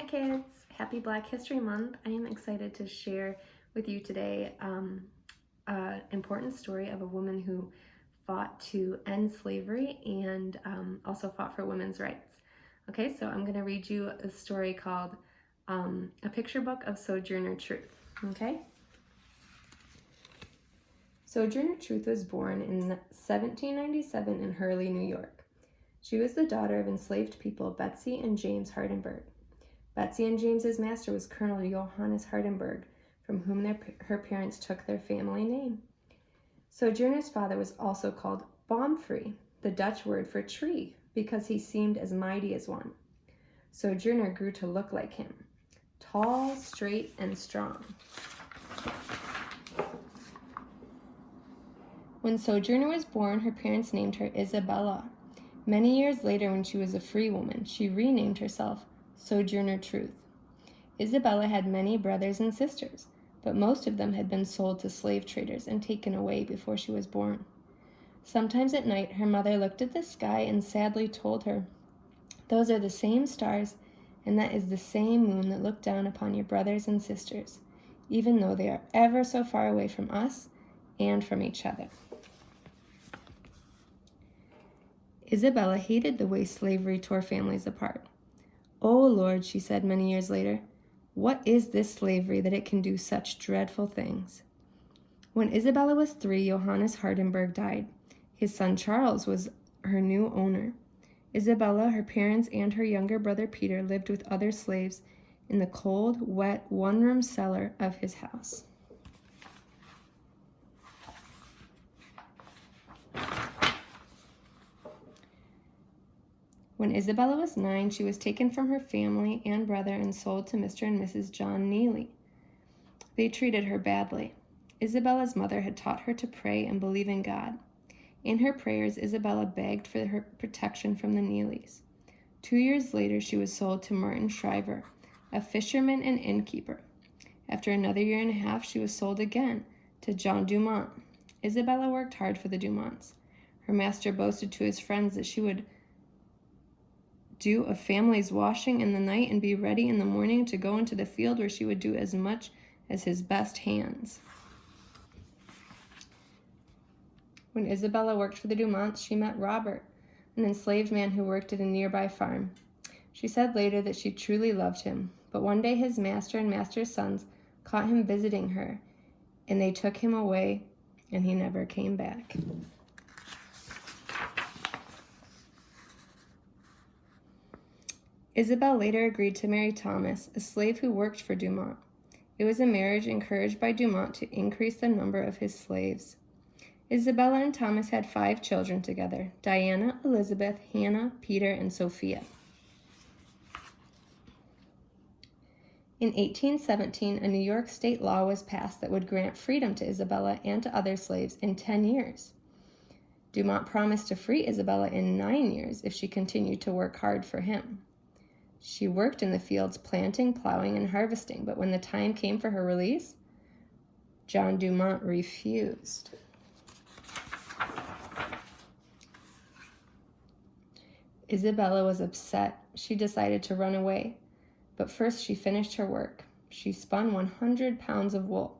kids! Happy Black History Month. I am excited to share with you today an important story of a woman who fought to end slavery and also fought for women's rights. Okay, so I'm going to read you a story called A Picture Book of Sojourner Truth. Okay? Sojourner Truth was born in 1797 in Hurley, New York. She was the daughter of enslaved people Betsy and James Hardenberg. Betsy and James's master was Colonel Johannes Hardenberg, from whom her parents took their family name. Sojourner's father was also called Boomfree, the Dutch word for tree, because he seemed as mighty as one. Sojourner grew to look like him, tall, straight, and strong. When Sojourner was born, her parents named her Isabella. Many years later, when she was a free woman, she renamed herself Sojourner Truth. Isabella had many brothers and sisters, but most of them had been sold to slave traders and taken away before she was born. Sometimes at night, her mother looked at the sky and sadly told her, "Those are the same stars, and that is the same moon that looked down upon your brothers and sisters, even though they are ever so far away from us and from each other." Isabella hated the way slavery tore families apart. "Oh Lord," she said many years later, "what is this slavery that it can do such dreadful things?" When Isabella was 3, Johannes Hardenberg died. His son Charles was her new owner. Isabella, her parents, and her younger brother Peter lived with other slaves in the cold, wet, one-room cellar of his house. When Isabella was 9, she was taken from her family and brother and sold to Mr. and Mrs. John Neely. They treated her badly. Isabella's mother had taught her to pray and believe in God. In her prayers, Isabella begged for her protection from the Neelys. 2 years later, she was sold to Martin Shriver, a fisherman and innkeeper. After another year and a half, she was sold again to John Dumont. Isabella worked hard for the Dumonts. Her master boasted to his friends that she would do a family's washing in the night and be ready in the morning to go into the field, where she would do as much as his best hands. When Isabella worked for the Dumonts, she met Robert, an enslaved man who worked at a nearby farm. She said later that she truly loved him, but one day his master and master's sons caught him visiting her, and they took him away, and he never came back. Isabel later agreed to marry Thomas, a slave who worked for Dumont. It was a marriage encouraged by Dumont to increase the number of his slaves. Isabella and Thomas had 5 children together: Diana, Elizabeth, Hannah, Peter, and Sophia. In 1817, a New York state law was passed that would grant freedom to Isabella and to other slaves in 10 years. Dumont promised to free Isabella in 9 years if she continued to work hard for him. She worked in the fields planting, plowing, and harvesting, but when the time came for her release, John Dumont refused. Isabella was upset. She decided to run away, but first she finished her work. She spun 100 pounds of wool.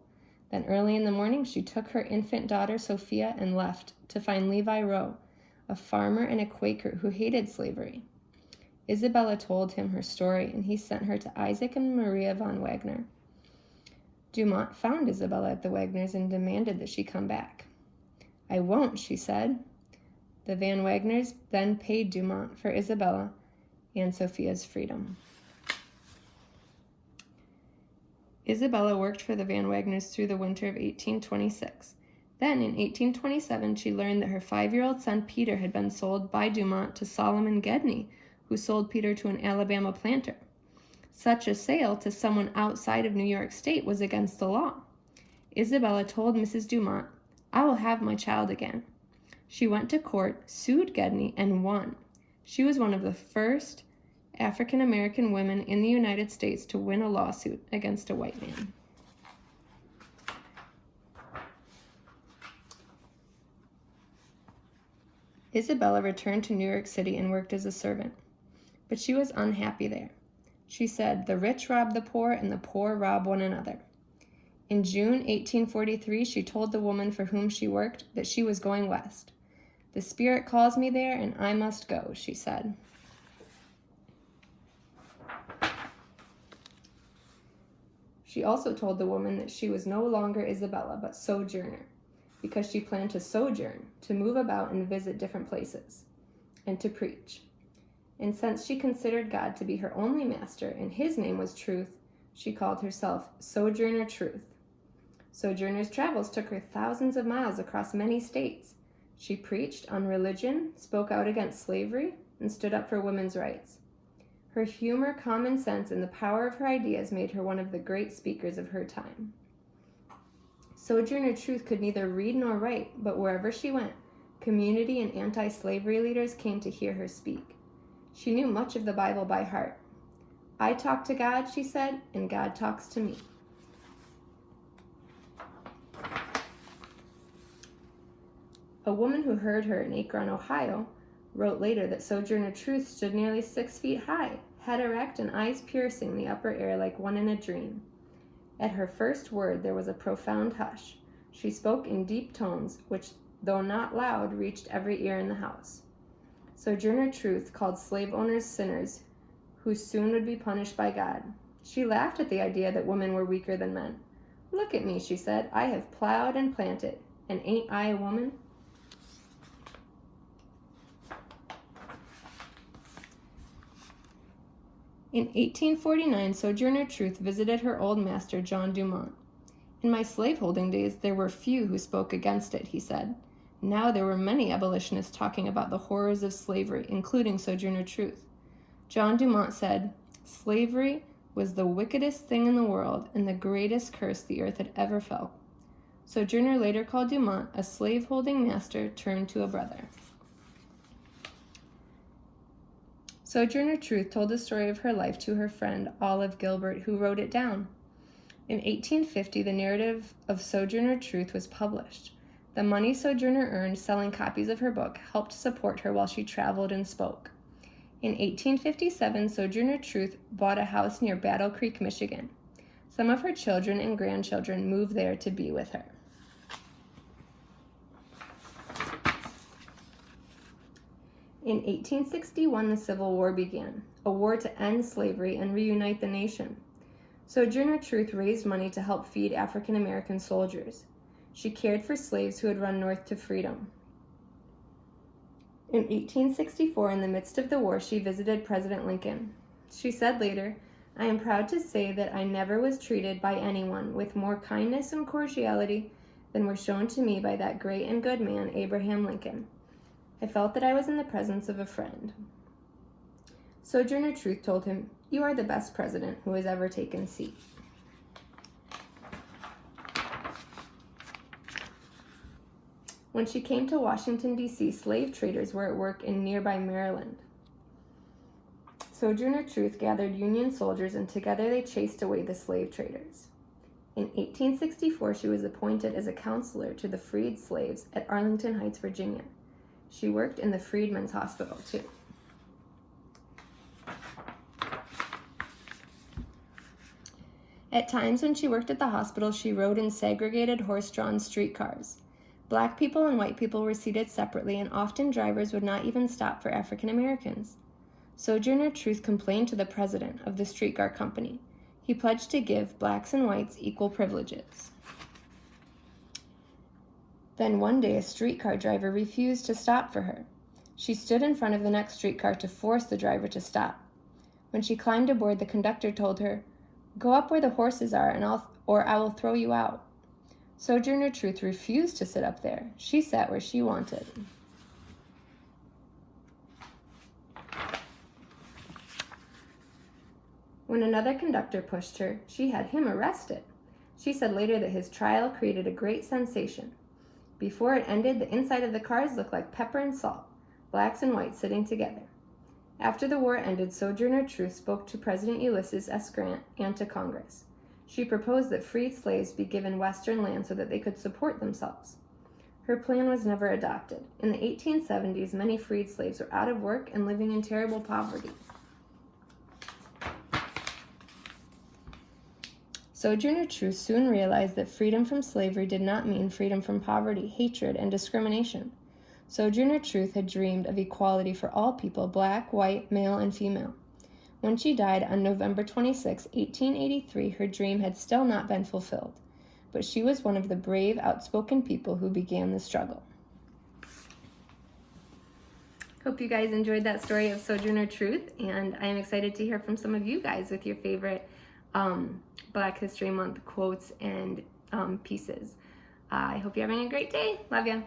Then early in the morning, she took her infant daughter Sophia and left to find Levi Rowe, a farmer and a Quaker who hated slavery. Isabella told him her story, and he sent her to Isaac and Maria von Wagner. Dumont found Isabella at the Wagners and demanded that she come back. "I won't," she said. The Van Wagners then paid Dumont for Isabella and Sophia's freedom. Isabella worked for the Van Wagners through the winter of 1826. Then, in 1827, she learned that her 5-year-old son Peter had been sold by Dumont to Solomon Gedney, who sold Peter to an Alabama planter. Such a sale to someone outside of New York State was against the law. Isabella told Mrs. Dumont, "I will have my child again." She went to court, sued Gedney, and won. She was one of the first African-American women in the United States to win a lawsuit against a white man. Isabella returned to New York City and worked as a servant, but she was unhappy there. She said, "The rich rob the poor, and the poor rob one another." In June 1843, she told the woman for whom she worked that she was going west. "The Spirit calls me there, and I must go," she said. She also told the woman that she was no longer Isabella, but Sojourner, because she planned to sojourn, to move about and visit different places, and to preach. And since she considered God to be her only master, and his name was Truth, she called herself Sojourner Truth. Sojourner's travels took her thousands of miles across many states. She preached on religion, spoke out against slavery, and stood up for women's rights. Her humor, common sense, and the power of her ideas made her one of the great speakers of her time. Sojourner Truth could neither read nor write, but wherever she went, community and anti-slavery leaders came to hear her speak. She knew much of the Bible by heart. "I talk to God," she said, "and God talks to me." A woman who heard her in Akron, Ohio, wrote later that Sojourner Truth stood nearly 6 feet high, head erect and eyes piercing the upper air like one in a dream. At her first word there was a profound hush. She spoke in deep tones, which, though not loud, reached every ear in the house. Sojourner Truth called slave owners sinners who soon would be punished by God. She laughed at the idea that women were weaker than men. "Look at me," she said. "I have plowed and planted, and ain't I a woman?" In 1849, Sojourner Truth visited her old master, John Dumont. "In my slaveholding days, there were few who spoke against it," he said. Now there were many abolitionists talking about the horrors of slavery, including Sojourner Truth. John Dumont said, "Slavery was the wickedest thing in the world and the greatest curse the earth had ever felt." Sojourner later called Dumont a slaveholding master turned to a brother. Sojourner Truth told the story of her life to her friend Olive Gilbert, who wrote it down. In 1850, the narrative of Sojourner Truth was published. The money Sojourner earned selling copies of her book helped support her while she traveled and spoke. In 1857, Sojourner Truth bought a house near Battle Creek, Michigan. Some of her children and grandchildren moved there to be with her. In 1861, the Civil War began, a war to end slavery and reunite the nation. Sojourner Truth raised money to help feed African American soldiers. She cared for slaves who had run north to freedom. In 1864, in the midst of the war, she visited President Lincoln. She said later, "I am proud to say that I never was treated by anyone with more kindness and cordiality than were shown to me by that great and good man, Abraham Lincoln. I felt that I was in the presence of a friend." Sojourner Truth told him, "You are the best president who has ever taken seat." When she came to Washington, D.C., slave traders were at work in nearby Maryland. Sojourner Truth gathered Union soldiers, and together they chased away the slave traders. In 1864, she was appointed as a counselor to the freed slaves at Arlington Heights, Virginia. She worked in the Freedmen's Hospital, too. At times when she worked at the hospital, she rode in segregated horse-drawn streetcars. Black people and white people were seated separately, and often drivers would not even stop for African Americans. Sojourner Truth complained to the president of the streetcar company. He pledged to give blacks and whites equal privileges. Then one day a streetcar driver refused to stop for her. She stood in front of the next streetcar to force the driver to stop. When she climbed aboard, the conductor told her, "Go up where the horses are, or I will throw you out." Sojourner Truth refused to sit up there. She sat where she wanted. When another conductor pushed her, she had him arrested. She said later that his trial created a great sensation. Before it ended, the inside of the cars looked like pepper and salt, blacks and whites sitting together. After the war ended, Sojourner Truth spoke to President Ulysses S. Grant and to Congress. She proposed that freed slaves be given Western land so that they could support themselves. Her plan was never adopted. In the 1870s, many freed slaves were out of work and living in terrible poverty. Sojourner Truth soon realized that freedom from slavery did not mean freedom from poverty, hatred, and discrimination. Sojourner Truth had dreamed of equality for all people, black, white, male, and female. When she died on November 26, 1883, her dream had still not been fulfilled, but she was one of the brave, outspoken people who began the struggle. Hope you guys enjoyed that story of Sojourner Truth, and I am excited to hear from some of you guys with your favorite Black History Month quotes and pieces. I hope you're having a great day. Love ya.